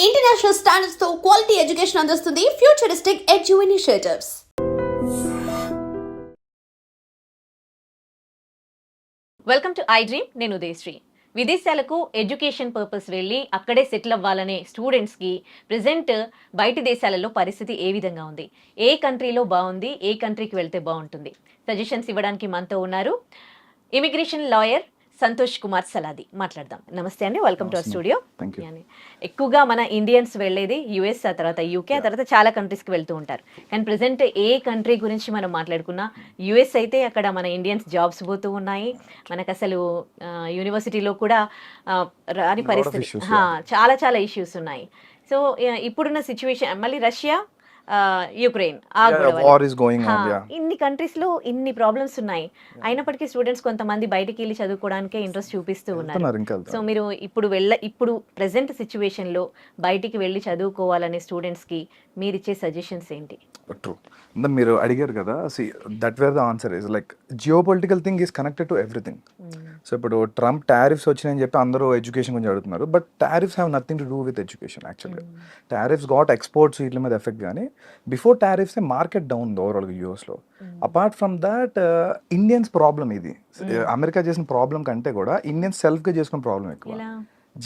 International standards తో quality education అందిస్తుంది futuristic edu initiatives. Welcome to I dream. నేను ఉదయశ్రీ. విదేశాలకు ఎడ్యుకేషన్ పర్పస్ వెళ్ళి అక్కడే సెటిల్ అవ్వాలనే స్టూడెంట్స్కి ప్రజెంట్ బయటి దేశాలలో పరిస్థితి ఏ విధంగా ఉంది, ఏ కంట్రీలో బాగుంది, ఏ కంట్రీకి వెళ్తే బాగుంటుంది, సజెషన్స్ ఇవ్వడానికి మనతో ఉన్నారు ఇమిగ్రేషన్ లాయర్ సంతోష్ కుమార్ సలాది. మాట్లాడదాం. నమస్తే అండి, వెల్కమ్ టు అవర్ స్టూడియో. ఎక్కువగా మన ఇండియన్స్ వెళ్ళేది యుఎస్, ఆ తర్వాత యూకే, ఆ తర్వాత చాలా కంట్రీస్కి వెళ్తూ ఉంటారు. కానీ ప్రజెంట్ ఏ కంట్రీ గురించి మనం మాట్లాడుకున్నా యుఎస్ అయితే అక్కడ మన ఇండియన్స్ జాబ్స్ పోతూ ఉన్నాయి. మనకు అసలు యూనివర్సిటీలో కూడా రాని పరిస్థితి, చాలా చాలా ఇష్యూస్ ఉన్నాయి. సో ఇప్పుడున్న సిచ్యువేషన్, మళ్ళీ రష్యా, యుక్రెయిన్, ఇన్ని కంట్రీస్ లో ఇన్ని ప్రాబ్లమ్స్ ఉన్నాయి. అయినప్పటికీ స్టూడెంట్స్ కొంతమంది బయటికి వెళ్ళి చదువుకోవడానికే ఇంట్రెస్ట్ చూపిస్తూ ఉన్నారు. సో మీరు ఇప్పుడు ప్రెసెంట్ సిచ్యువేషన్ లో బయటికి వెళ్ళి చదువుకోవాలనే స్టూడెంట్స్ కి మీరు ఇచ్చే సజెషన్స్ ఏంటి? ట్రూ, మీరు అడిగారు కదా, that wear the answer is like geo political thing is connected to everything. So ఇప్పుడు ట్రంప్ టారిఫ్స్ వచ్చినాయని చెప్పి అందరూ ఎడ్యుకేషన్ గురించి అడుగుతున్నారు, but tariffs have nothing to do with education. యాక్చువల్గా టారిఫ్స్ గాట్ ఎక్స్పోర్ట్స్ వీటి మీద ఎఫెక్ట్, కానీ బిఫోర్ టారిఫ్స్ మార్కెట్ డౌన్ ఓవరాల్గా యూఎస్లో. Apart from that Indians problem ఇది, అమెరికా చేసిన ప్రాబ్లం కంటే కూడా ఇండియన్స్ సెల్ఫ్గా చేసుకున్న ప్రాబ్లం ఎక్కువ.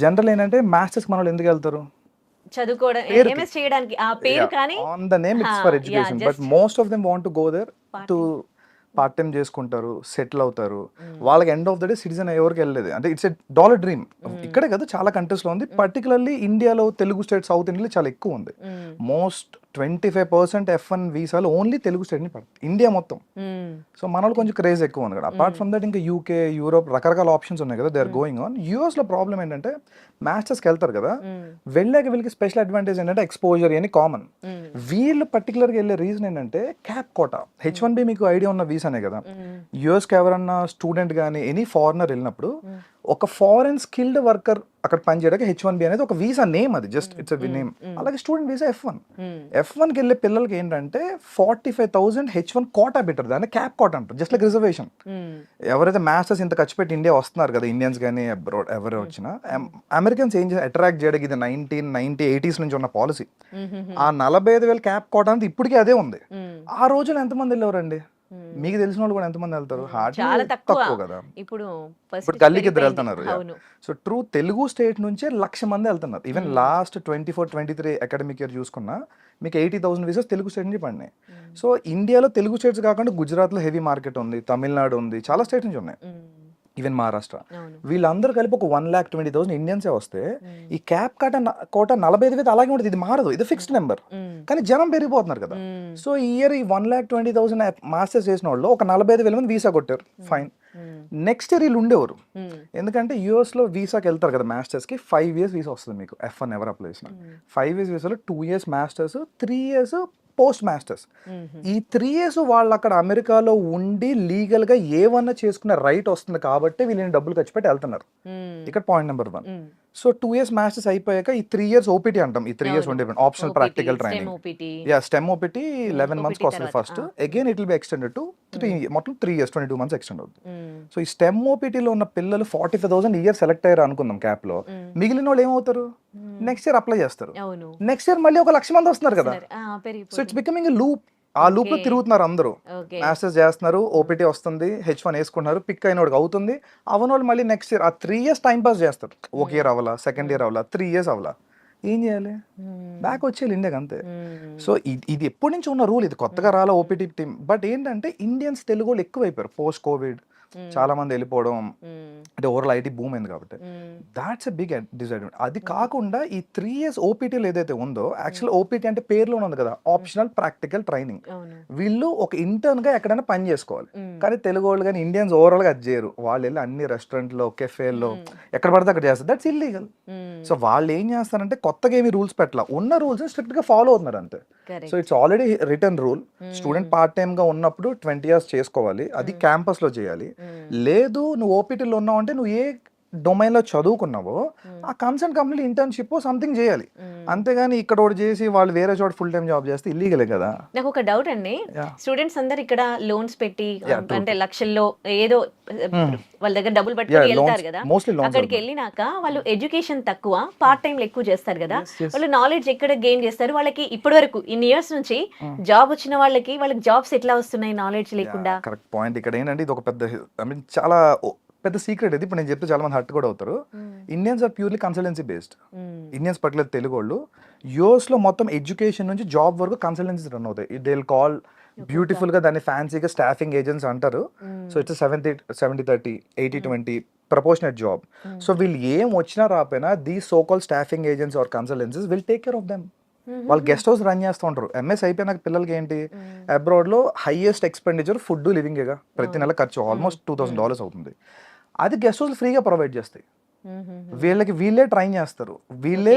జనరల్ ఏంటంటే మాస్టర్స్ మన వాళ్ళు ఎందుకు వెళ్తారు? చదువుకోవడం, ఎంఎస్ చేయడానికి, ఆ పేరు కానీ on the name it's for education, but most of them want to go there to part time చేసుకుంటారు, సెటిల్ అవుతారు. వాళ్ళకి end of the day citizen ఎవరికి వెళ్ళలేదు అంటే ఇట్స్ ఎ డాలర్ డ్రీమ్. ఇక్కడే కదా చాలా కంట్రీస్ లో ఉంది, పర్టికులర్లీ ఇండియాలో తెలుగు స్టేట్, సౌత్ ఇండియాలో చాలా ఎక్కువ ఉంది. మోస్ట్ 25% F1 వీసాలు ఓన్లీ తెలుగు స్టేట్ ని పడతాయి ఇండియా మొత్తం. సో మన వాళ్ళు కొంచెం క్రేజ్ ఎక్కువ ఉంది కదా. అపార్ట్ ఫ్రమ్ దట్ ఇంకా యూకే, యూరోప్ రకరకాల ఆప్షన్స్ ఉన్నాయి కదా, they are going on. US లో ప్రాబ్లం ఏంటంటే మాస్టర్స్కి వెళ్తారు కదా, వెళ్ళాక వీళ్ళకి స్పెషల్ అడ్వాంటేజ్ ఏంటంటే ఎక్స్పోజర్ అని కామన్. వీళ్ళు పర్టికులర్గా వెళ్ళే రీజన్ ఏంటంటే క్యాప్ కోటా. H1B మీకు ఐడియా ఉన్న వీసానే కదా. యూఎస్కి ఎవరన్నా స్టూడెంట్ కానీ ఎనీ ఫారినర్ వెళ్ళినప్పుడు ఒక ఫారెన్ స్కిల్డ్ వర్కర్ అక్కడ పనిచేయడానికి H1B అనేది ఒక వీసా నేమ్, అది జస్ట్ ఇట్స్ నేమ్. అలాగే స్టూడెంట్ వీసా F1 కి వెళ్ళే పిల్లలకి ఏంటంటే 45,000 H1 కోటా పెట్టారు, దాన్ని క్యాప్ కోటా అంటారు, జస్ట్ లైక్ రిజర్వేషన్. ఎవరైతే మాస్టర్స్ ఇంత ఖర్చు పెట్టి ఇండియా వస్తున్నారు కదా, ఇండియన్స్ కానీ అబ్రాడ్ ఎవరు వచ్చినా, అమెరికన్స్ ఏం చేసి అట్రాక్ట్ చేయడానికి ఇది 1980s నుంచి ఉన్న పాలసీ. ఆ 45,000 క్యాప్ కోటా అనేది ఇప్పటికీ అదే ఉంది. ఆ రోజులు ఎంతమంది వెళ్ళేవారండి? మీకు తెలిసిన వాళ్ళు కూడా ఎంతమంది వెళ్తారు? చాలా తక్కువ కదా. ఇప్పుడు గల్లీకి ఇద్దరు వెళ్తున్నారు. సో ట్రూ తెలుగు స్టేట్ నుంచే 1,00,000 మంది వెళ్తున్నారు. ఈవెన్ లాస్ట్ 24-23 అకాడమిక్ ఇయర్ చూసుకున్నా మీకు 80,000 వీసాస్ తెలుగు స్టేట్ నుంచి పడినాయి. సో ఇండియాలో తెలుగు స్టేట్స్ కాకుండా గుజరాత్లో హెవీ మార్కెట్ ఉంది, తమిళనాడు ఉంది, చాలా స్టేట్ నుంచి ఉన్నాయి, ఈవెన్ మహారాష్ట్ర. వీళ్ళందరూ కలిపి ఒక 1,20,000 ఇండియన్సే వస్తే ఈ క్యాప్ కోట 45,000 అలాగే ఉంటుంది. ఇది మారదు, ఇది ఫిక్స్డ్ నెంబర్, కానీ జనం పెరిగిపోతున్నారు కదా. సో ఈ ఇయర్ ఈ 1,20,000 మాస్టర్స్ చేసిన వాళ్ళు ఒక 45,000 మంది వీసా కొట్టారు, ఫైన్. నెక్స్ట్ ఇయర్ వీళ్ళు ఉండేవారు, ఎందుకంటే యూఎస్ లో వీసాకి వెళ్తారు కదా మాస్టర్స్ కి. 5 years వీసా వస్తుంది మీకు F1 ఎవరు అప్లై చేసిన. 5 years వీసాలో 2 years masters, 3 years post masters. ఈ 3 years వాళ్ళు అక్కడ అమెరికాలో ఉండి లీగల్ గా ఏమన్నా చేసుకునే రైట్ వస్తుంది కాబట్టి వీళ్ళని డబ్బులు ఖర్చు పెట్టి వెళ్తున్నారు. ఇక్కడ point number 1. So 2 years masters అయిపోయాక ఈ 3 years ఓపీటీ అంటాం. ఈ 3 years ఉండే optional practical training, stem OPT 11 months వస్తుంది first. Again it will be extended to 3 మొత్తం 3 years 22 months ఎక్స్టెండ్ అవుతుంది. సో ఈ స్టెమ్ ఓపీటీలో ఉన్న పిల్లలు 45,000 ఇయర్ సెలెక్ట్ అయ్యారు అనుకుందాం క్యాప్ లో. మిగిలిన వాళ్ళు ఏమవుతారు? నెక్స్ట్ ఇయర్ అప్లై చేస్తారు. నెక్స్ట్ ఇయర్ మళ్ళీ ఒక 1,00,000 మంది వస్తున్నారు కదా. So it's becoming a loop. ఆ లూప్ లో తిరుగుతున్నారు అందరూ. మాస్టర్స్ చేస్తున్నారు, ఓపీటీ వస్తుంది, H1 వేసుకుంటున్నారు, పిక్ అయిన వాడికి అవుతుంది. అవన వాళ్ళు మళ్ళీ నెక్స్ట్ ఇయర్ ఆ 3 years టైం పాస్ చేస్తారు. ఒక ఇయర్ అవ్వాలా, సెకండ్ ఇయర్ అవ్వాలా, 3 years అవ్వాలా, ఏం చేయాలి? బ్యాక్ వచ్చేయాలి ఇండియాకి, అంతే. సో ఇది ఎప్పటి నుంచి ఉన్న రూల్, ఇది కొత్తగా రాలా ఓపీటీ టీమ్. బట్ ఏంటంటే ఇండియన్స్ తెలుగు వాళ్ళు ఎక్కువైపోయారు పోస్ట్ కోవిడ్, చాలా మంది వెళ్ళిపోవడం, అంటే ఓవరాల్ ఐటీ బూమ్ అయింది కాబట్టి. That's a big disadvantage. అది కాకుండా ఈ 3 years ఓపీటీలు ఏదైతే ఉందో, యాక్చువల్ ఓపీటీ అంటే పేరులో ఉంది కదా, ఆప్షనల్ ప్రాక్టికల్ ట్రైనింగ్. వీళ్ళు ఒక ఇంటర్న్ గా ఎక్కడైనా పని చేసుకోవాలి, కానీ తెలుగు వాళ్ళు కానీ ఇండియన్స్ ఓవరాల్ గా అది చేయరు. వాళ్ళు వెళ్ళి అన్ని రెస్టారెంట్లో, కెఫేల్లో ఎక్కడ పడితే అక్కడ చేస్తారు. That's illegal. సో వాళ్ళు ఏం చేస్తారంటే కొత్తగా ఏమి రూల్స్ పెట్టాల, ఉన్న రూల్స్ స్ట్రిక్ట్ గా ఫాలో అవుతున్నారు అంతే. So it's already return rule. Student part time గా ఉన్నప్పుడు 20 years చేసుకోవాలి, అది క్యాంపస్ లో చేయాలి. లేదు నువ్వు ఓపీటీలో ఉన్నావు అంటే నువ్వు ఏ డొమైన్లో చదువుకున్నావో ఆ కన్సర్న్ కంపెనీ ఇంటర్న్షిప్ సంథింగ్ చేయాలి, అంతేగాని ఇక్కడ ఒకటి చేసి వాళ్ళు వేరే చోట ఫుల్ టైం జాబ్ చేస్తే ఇల్లీగలే కదా. నాకు ఒక డౌట్ అండి, Yeah. స్టూడెంట్స్ అందరు ఇక్కడ లోన్స్ పెట్టి Yeah, true. అంటే లక్షల్లో ఏదో వాళ్ళ దగ్గర డబ్బులు పట్టుకొని వెళ్తారు కదా, మోస్ట్లీ లోన్స్. అక్కడికి వెళ్ళినాక వాళ్ళు ఎడ్యుకేషన్ తక్కువ, పార్ట్ టైం ఎక్కువ చేస్తారు కదా, yes. వాళ్ళు నాలెడ్జ్ ఎక్కడ గెయిన్ చేస్తారు? వాళ్ళకి ఇప్పటి వరకు ఇన్ని ఇయర్స్ నుంచి జాబ్ వచ్చిన వాళ్ళకి జాబ్స్ ఎట్లా వస్తున్నాయి నాలెడ్జ్ లేకుండా? Correct point. ఇక్కడ ఏంటంటే ఇది ఒక పెద్ద ఐ మీన్ చాలా పెద్ద సీక్రెట్ ఇది. ఇప్పుడు నేను చెప్తే చాలా మంది హర్ట్ కూడా అవుతారు. Indians are purely consultancy based. Indians particular Telugu వాళ్ళు యూఎస్లో మొత్తం ఎడ్యుకేషన్ నుంచి జాబ్ వరకు కన్సల్టెన్సీ రన్ అవుతాయి. దే విల్ కాల్ బ్యూటిఫుల్ గా దాన్ని ఫ్యాన్సీగా స్టాఫింగ్ ఏజెంట్స్ అంటారు. So it's 70-30 80-20 proportionate job. So వీళ్ళు ఏం వచ్చినా రాపోయినా these so call staffing agents are consultancies will take care of them. వాళ్ళు గెస్ట్ హౌస్ రన్ చేస్తూ ఉంటారు. ఎంఎస్ అయిపోయినాక పిల్లలకి ఏంటి, అబ్రాడ్లో హైయెస్ట్ ఎక్స్పెండిచర్ ఫుడ్ లివింగేగా, ప్రతి నెల ఖర్చు ఆల్మోస్ట్ $2,000 అవుతుంది. అది గెస్ట్ హౌస్ ఫ్రీగా ప్రొవైడ్ చేస్తాయి. వీళ్ళకి వీళ్ళే ట్రైన్ చేస్తారు, వీళ్ళే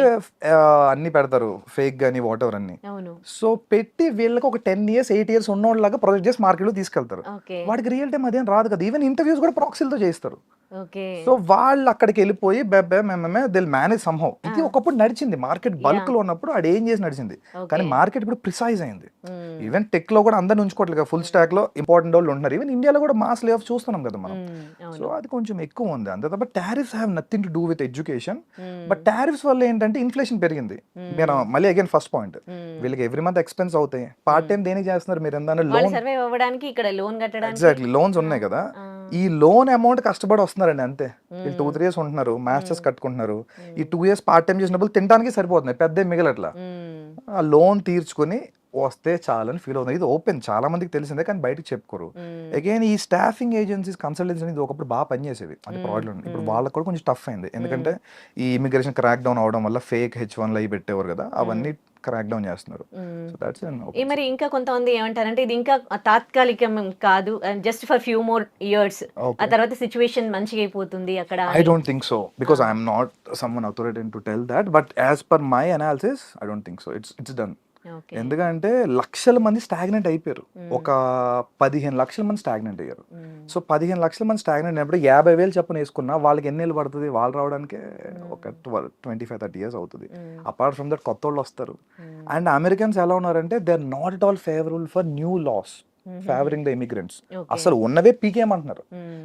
అన్ని పెడతారు, ఫేక్ గానీ వాట్ ఎవర్ అన్ని. సో పెట్టి వీళ్ళకి ఒక 10 years 8 years ఉన్నోళ్ళలాగా ప్రొజెక్ట్ చేసి మార్కెట్లో తీసుకెళ్తారు. వాడికి రియల్ టైం అదేం రాదు కదా. ఈవెన్ ఇంటర్వ్యూస్ కూడా ప్రాక్సీలతో చేస్తారు. సో వాళ్ళు అక్కడికి వెళ్ళిపోయి దిల్ మేనేజ్ సమ్హౌ. ఇది ఒకప్పుడు నడిచింది మార్కెట్ బల్క్ లో ఉన్నప్పుడు, అది ఏం చేసి నడిచింది. కానీ మార్కెట్ ఇప్పుడు ప్రిసైజ్ అయింది. ఈవెన్ టెక్ లో కూడా అందరిని ఉంచుకోవట్లేదు, ఫుల్ స్టాక్ లో ఇంపార్టెంట్ వాళ్ళు ఉంటున్నారు. ఈవెన్ ఇండియాలో కూడా మాస్ లే ఆఫ్ చూస్తున్నాం కదా మనం. సో అది కొంచెం ఎక్కువ ఉంది అంతే తప్ప tariffs have nothing to do with education. But tariffs వల్ల ఏంటంటే ఇన్ఫ్లేషన్ పెరిగింది. మీరు మళ్ళీ అగైన్ ఫస్ట్ పాయింట్, వీళ్ళకి ఎవ్రీ మంత్ ఎక్స్పెన్స్ అవుతాయి. పార్ట్ టైం దేనికి చేస్తున్నారు మీరు? ఏంటంటే లోన్ ఎగ్జాక్ట్లీ లోన్స్ ఉన్నాయి కదా, ఈ లోన్ అమౌంట్ కష్టపడి వస్తున్నారండి అంతే. వీళ్ళు 2-3 years ఉంటున్నారు, మాస్టర్స్ కట్టుకుంటున్నారు. ఈ 2 years పార్ట్ టైం చేసినప్పుడు తినడానికి సరిపోతున్నాయి, పెద్ద మిగలట్లా. ఆ లోన్ తీర్చుకుని వస్తే చాలని ఫీల్ అవుతుంది. ఇది ఓపెన్ చాలా మందికి తెలిసిందే కానీ బయటకు చెప్పుకోరు. అగైన్ ఈ స్టాఫింగ్ ఏజెన్సీస్ కన్సల్టెన్సీ అనేది ఒకప్పుడు బాగా పనిచేసేవి, అది ప్రాబ్లం. ఇప్పుడు వాళ్ళకి కూడా కొంచెం టఫ్ అయింది, ఎందుకంటే ఈ ఇమిగ్రేషన్ క్రాక్ డౌన్ అవడం వల్ల ఫేక్ H1 అవి పెట్టేవారు కదా, అవన్నీ క్రాక్ డౌన్ చేస్తున్నారు. మరి ఇంకా కొంతమంది ఏమంటారంటే ఇది ఇంకా తాత్కాలికం కాదు, just for few more years, ఆ తర్వాత సిచువేషన్ మంచిగా అయిపోతుంది అక్కడ. I don't think so because I am not someone authoritative to tell that, but as per my analysis I don't think so. It's done. ఎందుకంటే లక్షల మంది స్టాగ్నెంట్ అయిపోయారు, ఒక 15 లక్షల మంది స్టాగ్నెంట్ అయ్యారు. సో 15 లక్షల మంది స్టాగ్నెంట్ అయినప్పుడు 50,000 చెప్పని వేసుకున్నా వాళ్ళకి ఎన్ని ఏళ్ళు పడుతుంది? వాళ్ళు రావడానికి ఒక 25-30 years అవుతుంది. అపార్ట్ ఫ్రమ్ దట్ కొత్త వాళ్ళు వస్తారు. అండ్ అమెరికన్స్ ఎలా ఉన్నారంటే they are not at all favourable for new laws favouring the immigrants. అసలు ఉన్నవే పీకేమంటున్నారు.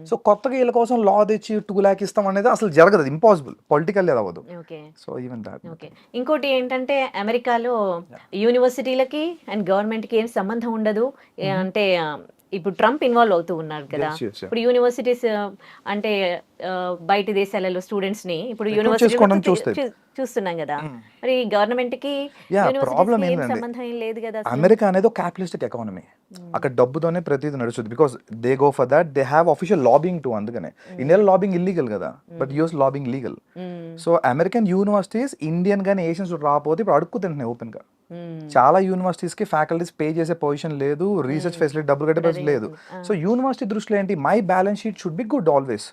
సో కొత్తగా వీళ్ళ కోసం లా తెచ్చి 2 lakh ఇస్తాం అనేది అసలు జరగదు, ఇంపాసిబుల్, పొలిటికల్ అవ్వదు. So even that. ఇంకోటి ఏంటంటే అమెరికాలో యూనివర్సిటీలకి అండ్ గవర్నమెంట్ కి ఏం సంబంధం ఉండదు. అంటే ఇప్పుడు ట్రంప్ ఇన్వాల్వ్ అవుతూ ఉన్నారు కదా, ఇప్పుడు యూనివర్సిటీస్ అంటే బయట దేశాలలో స్టూడెంట్స్ ని ఇప్పుడు యూనివర్సిటీ చూస్తున్నాం కదా, మరి గవర్నమెంట్ కి ప్రాబ్లం సంబంధం ఏం లేదు కదా. అమెరికా అనేది ఒక క్యాపిటలిస్టిక్ ఎకానమీ, అక్కడ డబ్బుతోనే ప్రతిదీ నడుస్తుంది. Because they go for that, they have official lobbying to. అందుకనే ఇండియాలో లాబింగ్ ఇల్లీగల్ కదా, but US lobbying legal. So American universities Indian గానీ ఏషియన్స్ రాకపోతే ఇప్పుడు అడుక్కు తింటున్నాయి ఓపెన్ గా. చాలా యూనివర్సిటీస్ కి ఫ్యాకల్టీస్ పే చేసే పొజిషన్ లేదు, రీసెర్చ్ ఫెసిలిటీ డబ్బులు కట్టే పరిస్థితి లేదు. సో యూనివర్సిటీ దృష్టిలో ఏంటి, my balance sheet should be good always.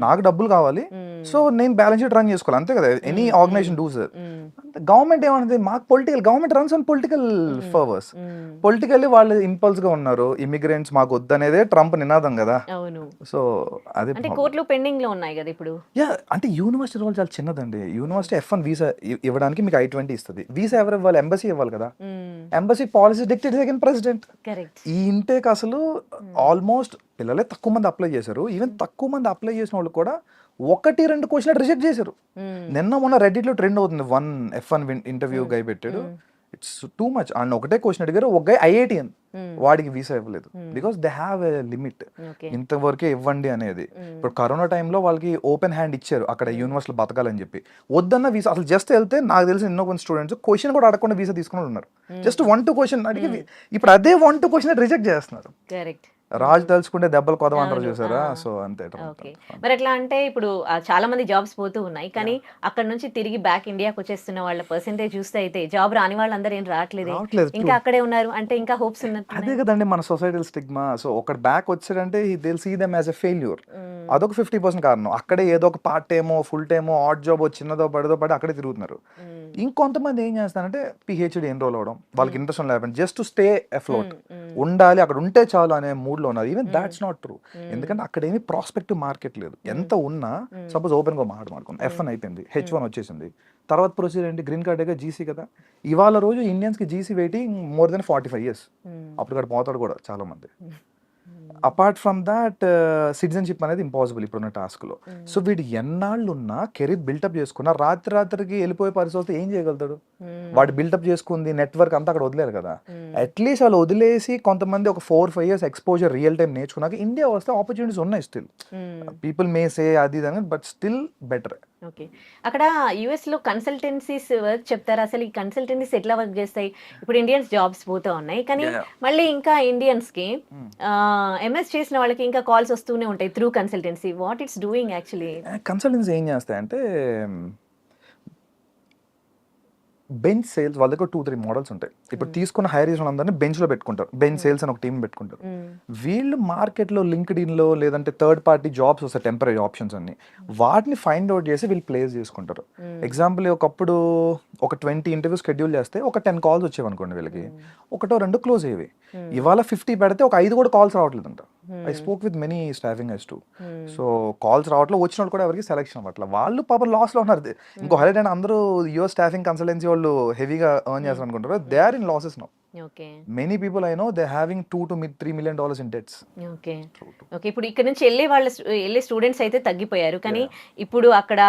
నాకు డబ్బులు కావాలి, సో నేను బ్యాలెన్స్ షీట్ రన్ చేసుకోవాలి, అంతే కదా ఎనీ ఆర్గనైజేషన్ డూస్. గవర్నమెంట్ ఏమన్నది, మాకు political, government runs on political favours. Politically వాళ్ళు ఇంపల్స్ గా ఉన్నారు, ఇమిగ్రెంట్స్ మాకు వద్దనేదే ట్రంప్ నినాదం కదా. సో అదే కోర్టులో పెండింగ్ లో ఉన్నాయి కదా ఇప్పుడు. అంటే యూనివర్సిటీ రోల్ చాలా చిన్నదండి. యూనివర్సిటీ F1 వీసా ఇవ్వడానికి మీకు I-20 ఇస్తుంది. వీసా ఎవరు ఇవ్వాలి? ఎంబసీ ఇవ్వాలి కదా. Embassy policy dictate second president. ఈ ఇంటేక్ అసలు ఆల్మోస్ట్ పిల్లలే తక్కువ మంది అప్లై చేశారు. ఈవెన్ తక్కువ మంది అప్లై చేసిన వాళ్ళు కూడా 1-2 క్వశ్చన్ రిజెక్ట్ చేశారు. నిన్న మొన్న రెడ్డిట్ లో ట్రెండ్ అవుతుంది, 1 F1 ఇంటర్వ్యూ గై పెట్టాడు. It's too much. అండ్ ఒకటే క్వశ్చన్ అడిగారు, ఒక గై IITian, వాడికి వీసా ఇవ్వలేదు. Because they have a limit, ఇంతవరకే ఇవ్వండి అనేది. ఇప్పుడు కరోనా టైంలో వాళ్ళకి ఓపెన్ హ్యాండ్ ఇచ్చారు అక్కడ యూనివర్సిటీలో బతకాలని చెప్పి. వద్దన్న వీసా అసలు జస్ట్ వెళ్తే, నాకు తెలిసిన ఎన్నో కొన్ని స్టూడెంట్స్ క్వశ్చన్ కూడా అడగకుండా వీసా తీసుకుని ఉన్నారు. జస్ట్ 1-2 క్వశ్చన్ అడిగి ఇప్పుడు అదే 1-2 క్వశ్చన్ రిజెక్ట్ చేస్తున్నారు. రాజు తలుచుకుంటే దెబ్బలు కొదవంటారు చూసారా. సో అంతే. మరి ఎట్లా అంటే ఇప్పుడు చాలా మంది జాబ్స్ పోతూ ఉన్నాయి, కానీ అక్కడ నుంచి తిరిగి బ్యాక్ ఇండియాకి వచ్చేస్తున్న వాళ్ళ పర్సెంటేజ్ చూస్తే అయితే జాబ్ రాని వాళ్ళందరూ ఏం రావట్లేదు, ఇంకా అక్కడే ఉన్నారు. అంటే ఇంకా హోప్స్ ఉన్నది. అదే కదండి మన సొసైటల్ స్టిగ్మా. సో ఒక బ్యాక్ వచ్చాడంటే they see them as a failure. అదొక 50% కారణం. అక్కడే ఏదో ఒక పార్ట్ టైమో ఫుల్ టైమో ఆడ్ జాబ్ చిన్నదో పడదో పడి అక్కడే తిరుగుతున్నారు. ఇంకొంతమంది ఏం చేస్తారంటే PhD ఎన్రోల్ అవడం, వాళ్ళకి ఇంట్రెస్ట్ లేకపోతే జస్ట్ టు స్టే అఫ్లోట్. ఉండాలి, అక్కడ ఉంటే చాలు అనే మూడ్లో ఉన్నారు. Even that's not true. ఎందుకంటే అక్కడ ఏమి ప్రాస్పెక్టివ్ మార్కెట్ లేదు. ఎంత ఉన్నా సపోజ్ ఓపెన్గా మాట్లాడుకుందాం, F1 అయిపోయింది, H1 వచ్చేసింది, తర్వాత ప్రొసీజర్ ఏంటి, గ్రీన్ కార్డ్ దగ్గర జీసీ కదా. ఇవాళ రోజు ఇండియన్స్కి GC waiting more than 45 years. అప్పుడు ఇక్కడ పోతాడు కూడా చాలా మంది. అపార్ట్ ఫ్రమ్ దాట్ సిటిజన్షిప్ అనేది ఇంపాసిబుల్ ఇప్పుడున్న టాస్క్లో. సో వీడు ఎన్నాళ్ళు ఉన్నా కెరీర్ బిల్డప్ చేసుకున్నా రాత్రికి వెళ్ళిపోయే పరిస్థితి వస్తే ఏం చేయగలుగుతాడు? వాడు బిల్డప్ చేసుకుంది నెట్వర్క్ అంతా అక్కడ వదిలేరు కదా. అట్లీస్ట్ వాళ్ళు వదిలేసి కొంతమంది ఒక 4-5 years ఎక్స్పోజర్ రియల్ టైం నేర్చుకున్నాక ఇండియా వస్తే ఆపర్చునిటీస్ ఉన్నాయి. స్టిల్ పీపుల్ మే సే అది అని, బట్ స్టిల్ బెటర్. ఓకే, అక్కడ యుఎస్ లో కన్సల్టెన్సీస్ వర్క్ చెప్తారు. అసలు ఈ కన్సల్టెన్సీస్ ఎట్లా వర్క్ చేస్తాయి? ఇప్పుడు ఇండియన్స్ జాబ్స్ పోతా ఉన్నాయి, కానీ మళ్ళీ ఇంకా ఇండియన్స్ కి ఎంఎస్ చేసిన వాళ్ళకి ఇంకా కాల్స్ వస్తూనే ఉంటాయి through consultancy. What it's doing actually? Consultancy ఏం చేస్తాయంటే బెంచ్ సేల్స్, వాళ్ళ దగ్గర 2-3 మోడల్స్ ఉంటాయి. ఇప్పుడు తీసుకున్న హైర్ చేసిన వాళ్ళందరినీ బెంచ్లో పెట్టుకుంటారు, బెంచ్ సేల్స్ అని ఒక టీం పెట్టుకుంటారు. వీళ్ళు మార్కెట్లో లింక్డ్ఇన్లో లేదంటే థర్డ్ పార్టీ జాబ్స్ వస్తాయి, టెంపరీ ఆప్షన్స్ అన్ని, వాటిని ఫైండ్ అవుట్ చేసి వీళ్ళు ప్లేస్ చేసుకుంటారు. ఎగ్జాంపుల్ ఒకప్పుడు ఒక 20 ఇంటర్వ్యూస్ షెడ్యూల్ చేస్తే ఒక 10 calls వచ్చేవి అనుకోండి, వీళ్ళకి 1-2 క్లోజ్ అయ్యేవి. ఇవాళ 50 పెడితే ఒక 5 కూడా కాల్స్ రావట్లేదు అంట. I spoke with many staffing ice to. So calls రావట్లేదు, వచ్చిన వాళ్ళు కూడా ఎవరికి సెలెక్షన్ అవ్వట్లేదు. వాళ్ళు పాపం లాస్లో ఉన్నారు. ఇంకో హైలైట్ అయినా అందరూ యుఎస్ స్టాఫింగ్ కన్సల్టెన్సీ వాళ్ళు హెవీగా ఎర్న్ చేస్తారు అనుకుంటారు. They are in losses now. Okay, many people I know they having $2-3 million in debts. Okay okay. ఇప్పుడు ఇక్కడ నుంచి వెళ్ళే స్టూడెంట్స్ అయితే తగ్గిపోయారు, కానీ ఇప్పుడు అక్కడ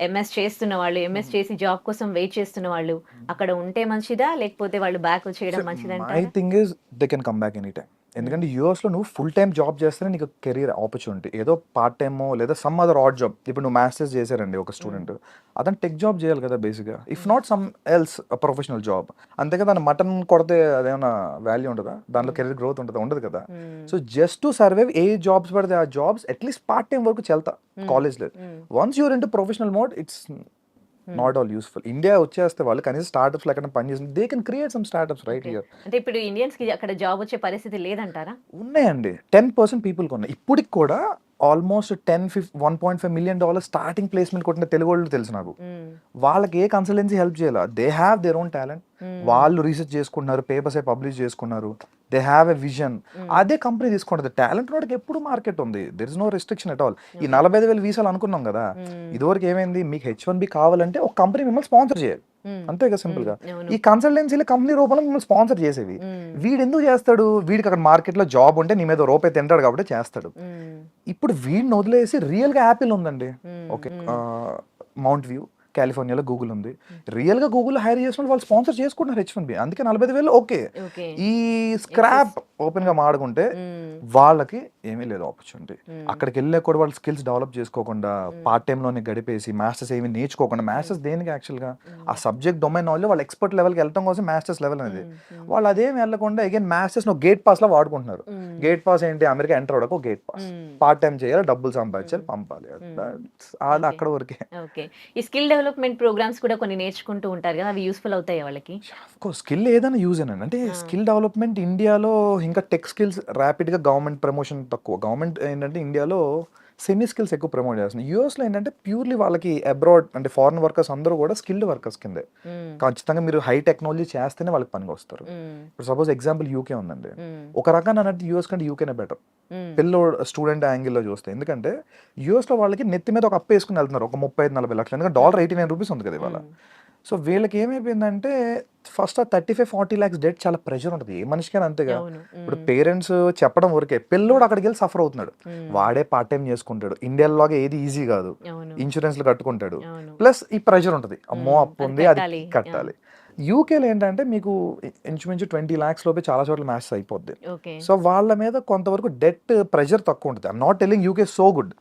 ఎంఎస్ చేస్తున్న వాళ్ళు, ఎంఎస్ చేసి జాబ్ కోసం వెయిట్ చేస్తున్న వాళ్ళు అక్కడ ఉంటే మంచిదా, లేకపోతే వాళ్ళు బ్యాక్ వచ్చేయడం మంచిదా? My thing is they can come back any time. ఎందుకంటే యూఎస్లో నువ్వు ఫుల్ టైమ్ జాబ్ చేస్తేనే నీకు కెరీర్ ఆపర్చునిటీ. ఏదో పార్ట్ టైమో లేదా సమ్ అదర్ ఆడ్ జాబ్. ఇప్పుడు నువ్వు మాస్టర్స్ చేశారండి ఒక స్టూడెంట్, అతను టెక్ జాబ్ చేయాలి కదా బేసిక్గా, if not some else professional job. అంతేగా దాన్ని మటన్ కొడితే అదేమన్నా వాల్యూ ఉంటుందా? దాంట్లో కెరీర్ గ్రోత్ ఉంటుందా? ఉండదు కదా. So just to survive A jobs పడితే ఆ జాబ్స్ అట్లీస్ట్ పార్ట్ టైం వరకు చెల్తా కాలేజ్ లేదు. Once you're in to professional mode it's not all useful. India వచ్చేస్తే వాళ్ళు కనీసం స్టార్ట్అప్స్ ఎక్కడ పని చేసి they can create some startups right here. అంటే ఇప్పుడు ఇండియన్స్ కి అక్కడ జాబ్ వచ్చే పరిస్థితి లేదంటారా? ఉన్నాయండి, 10% పీపుల్కి ఉన్నాయి. ఇప్పటికి కూడా ఆల్మోస్ట్ 1.5 million స్టార్టింగ్ ప్లేస్మెంట్ కొట్టిన తెలుగు వాళ్ళు తెలుసు నాకు. వాళ్ళకి ఏ కన్సల్టెన్సీ హెల్ప్ చేయాలి. They have their own talent. వాళ్ళు రీసెర్చ్ చేసుకుంటున్నారు, పేపర్స్ పబ్లిష్ చేసుకున్నారు, దే హ్యావ్ ఎ విజన్. అదే కంపెనీ తీసుకుంటుంది. టాలెంట్ వాడికి ఎప్పుడు మార్కెట్ ఉంది. There is no restriction at all. ఈ 45,000 వీసాలు అనుకున్నాం కదా, ఇదివరకు ఏమైంది, మీకు H1B కావాలంటే ఒక కంపెనీ మిమ్మల్ని స్పాన్సర్ చేయాలి, అంతే కదా సింపుల్ గా. ఈ కన్సల్టెన్సీలు కంపెనీ రూపంలో మిమ్మల్ని స్పాన్సర్ చేసేవి. వీడు ఎందుకు చేస్తాడు? వీడికి అక్కడ మార్కెట్ లో జాబ్ ఉంటే నీ మీద రూపాయి తింటాడు కాబట్టి చేస్తాడు. ఇప్పుడు వీడిని వదిలేసి రియల్ గా యాపిల్ ఉందండి, ఓకే, మౌంట్ వ్యూ కాలిఫోర్నియాలో గూగుల్ ఉంది. రియల్ గా గూగుల్ హైర్ చేసిన వాళ్ళు స్పాన్సర్ చేసుకుంటున్నారు H1B. అందుకే 45,000. ఓకే, ఈ స్క్రాప్ ఓపెన్ గా మాడుకుంటే వాళ్ళకి ఏమీ లేదు ఆపర్చునిటీ. అక్కడికి వెళ్ళే కూడా వాళ్ళు స్కిల్స్ డెవలప్ చేసుకోకుండా పార్ట్ టైమ్ లోనే గడిపేసి మాస్టర్స్ ఏమి నేర్చుకోకుండా, మాస్టర్స్ దేనికి యాక్చువల్ గా ఆ సబ్జెక్ట్ డొమైన్ నాలెడ్జ్ వాళ్ళు ఎక్స్పర్ట్ లెవెల్కి వెళ్ళడం కోసం మాస్టర్స్ లెవెల్ అనేది. వాళ్ళు అదేమి వెళ్ళకుండా అగైన్ మాస్టర్స్ గేట్ పాస్ లో వాడుకుంటున్నారు. గేట్ పాస్ ఏంటి, అమెరికా ఎంటర్ అవడానికి గేట్ పాస్, పార్ట్ టైం చేయాలి, డబ్బులు సంపాదించాలి, పంపాలి, అక్కడ వరకే. ఓకే, ఈ స్కిల్ డెవలప్మెంట్ ప్రోగ్రామ్స్ కూడా కొన్ని నేర్చుకుంటూ ఉంటారు కదా, అవి యూస్ఫుల్ అవుతాయి వాళ్ళకి? స్కిల్ ఏదైనా యూజ్ అయినా అంటే స్కిల్ డెవలప్మెంట్ ఇండియాలో ఇంకా టెక్ స్కిల్స్ ర్యాపిడ్గా గవర్నమెంట్ ప్రమోషన్ తక్కువ. గవర్నమెంట్ ఏంటంటే ఇండియాలో సెమీ స్కిల్స్ ఎక్కువ ప్రమోట్ చేస్తుంది. యూఎస్లో ఏంటంటే ప్యూర్లీ వాళ్ళకి అబ్రాడ్ అంటే ఫారెన్ వర్కర్స్ అందరూ కూడా స్కిల్డ్ వర్కర్స్ కిందే. ఖచ్చితంగా మీరు హై టెక్నాలజీ చేస్తేనే వాళ్ళకి పనికి వస్తారు. ఇప్పుడు సపోజ్ ఎగ్జాంపుల్ యూకే ఉందండి, ఒక రకాన్ని అన్నట్టు యూఎస్ కంటే యూకేనే బెటర్ పిల్లోడ్ స్టూడెంట్ యాంగిల్లో చూస్తే. ఎందుకంటే యూఎస్లో వాళ్ళకి నెత్తి మీద ఒక అప్పు వేసుకుని వెళ్తున్నారు ఒక 35-40 లక్షలు. ఎందుకంటే $89 ఉంది కదా ఇవాళ. సో వీళ్ళకి ఏమైపోయిందంటే ఫస్ట్ ఆ 35-40 lakhs డెట్ చాలా ప్రెషర్ ఉంటుంది ఏ మనిషికైనా, అంతేగా. ఇప్పుడు పేరెంట్స్ చెప్పడం వరకే, పిల్లోడు అక్కడికి వెళ్ళి సఫర్ అవుతున్నాడు. వాడే పార్ట్ టైం చేసుకుంటాడు. ఇండియాలోగా ఏది ఈజీ కాదు, ఇన్సూరెన్స్లు కట్టుకుంటాడు, ప్లస్ ఈ ప్రెషర్ ఉంటుంది, అమ్మో అప్పు ఉంది అది కట్టాలి. యూకేలో ఏంటంటే మీకు ఇంచుమించు 20 lakhs లోపే చాలా చోట్ల మ్యాచ్ అయిపోద్ది. సో వాళ్ళ మీద కొంతవరకు డెట్ ప్రెషర్ తక్కువ ఉంటుంది. I'm not telling UK so good,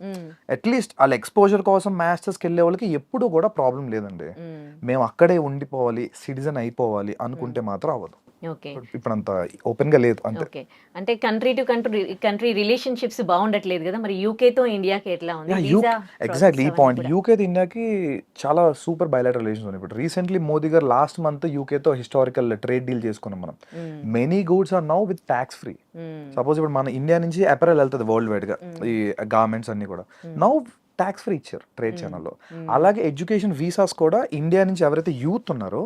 at least వాళ్ళ ఎక్స్పోజర్ కోసం మాస్టర్స్కి వెళ్ళే వాళ్ళకి ఎప్పుడు కూడా ప్రాబ్లం లేదండి. మేము అక్కడే ఉండిపోవాలి, సిటిజన్ అయిపోవాలి అనుకుంటే మాత్రం అవ్వదు. ఇప్పుడు అంత ఓపెన్ గా లేదు అంతే. ఓకే, అంటే కంట్రీ టు కంట్రీ రిలేషన్షిప్స్ బాగుండట్లేదు కదా, మరి యూకే తో ఇండియాకి ఎట్లా ఉంది? ఎగ్జాక్ట్లీ ఈ పాయింట్. యూకే తో ఇండియాకి చాలా సూపర్ బయలాటరల్ రిలేషన్స్ ఉన్నాయి. ఇప్పుడు recently Modi garu last month యూకేతో హిస్టారికల్ ట్రేడ్ డీల్ చేసుకున్నాం మనం. Many goods are now with tax free. Suppose ఇప్పుడు మన ఇండియా నుంచి అపెరల్ వెళ్తుంది వరల్డ్ వైడ్ గా, ఈ గార్మెంట్స్ అన్ని కూడా నౌ ట్యాక్స్ ఫ్రీ ఇచ్చారు ట్రేడ్ ఛానల్లో. అలాగే ఎడ్యుకేషన్ వీసాస్ కూడా ఇండియా నుంచి ఎవరైతే యూత్ ఉన్నారో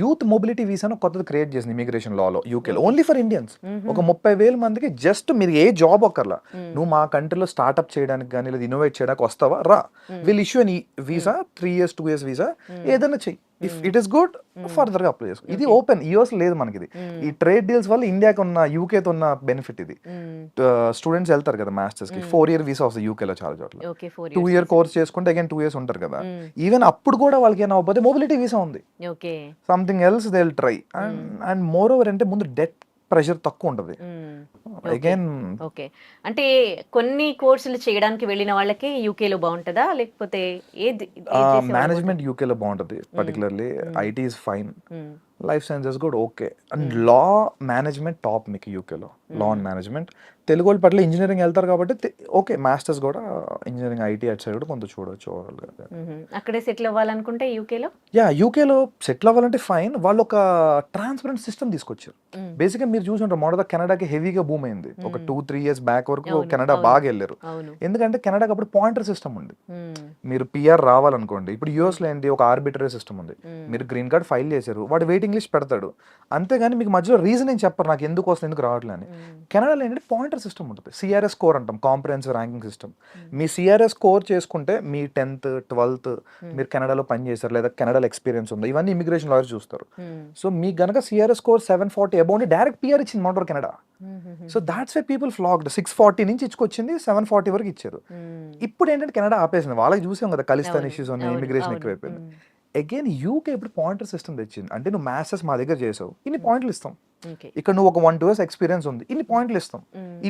యూత్ మొబిలిటీ వీసాను కొత్తది క్రియేట్ చేసింది ఇమిగ్రేషన్ లాలో యూకేలో, ఓన్లీ ఫర్ ఇండియన్స్. ఒక 30,000 మందికి జస్ట్ మీరు ఏ జాబ్ ఒక్కర్లా, నువ్వు మా కంట్రీలో స్టార్ట్అప్ చేయడానికి కానీ లేదా ఇన్నోవేట్ చేయడానికి వస్తావా రా, విల్ ఇష్యూ అని వీసా 3 years 2 years వీసా ఏదైనా చెయ్యి, if it is good further గా అప్లై చేసుకో. ఇది ఓపెన్, యూఎస్ లేదు మనకి ఇది. ఈ ట్రేడ్ డీల్స్ వల్ల ఇండియాకి ఉన్న యూకేతో ఉన్న బెనిఫిట్ ఇది. స్టూడెంట్స్ వెళ్తారు కదా మాస్టర్స్ కి, 4 year వీసా వస్తుంది యూకేలో చాలా చోట్ల. 2 year కోర్స్ చేసుకుంటే అగైన్ 2 years ఉంటారు కదా. ఈవెన్ అప్పుడు కూడా వాళ్ళకి ఏమైనా అవ్వకపోతే మొబిలిటీ వీసా ఉంది, something else they will try. And more over అంటే ముందు డెట్ ప్రెషర్ తక్కువ ఉంటుంది. అగైన్ ఓకే, అంటే కొన్ని కోర్సులు చేయడానికి వెళ్ళిన వాళ్ళకి యూకేలో బాగుంటుందా లేకపోతే మేనేజ్మెంట్ యూకేలో బాగుంటుంది, particularly IT is fine, life sciences కూడా okay, and law management top మీకు యూకేలో. లా అండ్ మేనేజ్మెంట్ తెలుగు వాళ్ళు పట్ల ఇంజనీరింగ్ వెళ్తారు కాబట్టి ఓకే, మాస్టర్స్ కూడా ఇంజనీరింగ్ ఐటీ అటు సైడ్ కూడా కొంత చూడొచ్చు ఓవరాల్గా. అక్కడే సెటిల్ అవ్వాలనుకుంటే యూకేలో యూకేలో సెటిల్ అవ్వాలంటే ఫైన్, వాళ్ళు ఒక ట్రాన్స్పరెంట్ సిస్టమ్ తీసుకొచ్చారు. బేసిక్గా మీరు చూసుంటారు మొదట కెనడాకి హెవీగా బూమ్ అయింది ఒక 2-3 years బ్యాక్ వరకు. కెనడా బాగా వెళ్ళారు ఎందుకంటే కెనడాకి అప్పుడు పాయింటర్ సిస్టమ్ ఉంది. మీరు పిఆర్ రావాలనుకోండి, ఇప్పుడు యూఎస్ లో ఏంటి ఒక ఆర్బిటరీ సిస్టమ్ ఉంది. మీరు గ్రీన్ కార్డ్ ఫైల్ చేశారు, వాడు వెయిటింగ్ లిస్ట్ పెడతాడు, అంతేగాని మీకు మధ్యలో రీజనింగ్ చెప్పరు నాకు ఎందుకు వస్తుంది ఎందుకు రావట్లేదు అని. కెనడాలో ఏంటంటే పాయింటర్ సిస్టమ్ ఉంటుంది, సిఆర్ఎస్ స్కోర్ అంటాం, కాంప్రహెన్సివ్ ర్యాంకింగ్ సిస్టమ్. మీ సిఆర్ఎస్ స్కోర్ చేసుకుంటే మీ 10th 12th మీరు కెనడాలో పని చేశారు లేదా కెనడాలో ఎక్స్పీరియన్స్ ఉంది, ఇవన్నీ ఇమిగ్రేషన్ లాయర్స్ చూస్తారు. సో మీకు గనక CRS score 740 above direct PR ఇచ్చింది మోటార్ Canada. So that's why people flocked. 640 నుంచి ఇచ్చుకొచ్చింది 740 వరకు ఇచ్చారు. ఇప్పుడు ఏంటంటే కెనడా ఆపేసింది, వాళ్ళకి చూసాం కదా ఖలిస్తాన్ ఇష్యూస్ ఉన్నాయి, ఇమిగ్రేషన్ ఎక్కువైపోయింది. అగైన్ యూకే ఇప్పుడు పాయింటర్ సిస్టమ్ తెచ్చింది, అంటే నువ్వు మాస్టర్స్ మా దగ్గర చేసావు ఇన్ని పాయింట్లు ఇస్తాం, ఇక్కడ నువ్వు ఒక 1-2 years ఎక్స్పీరియన్స్ ఉంది ఇన్ని పాయింట్లు ఇస్తాం,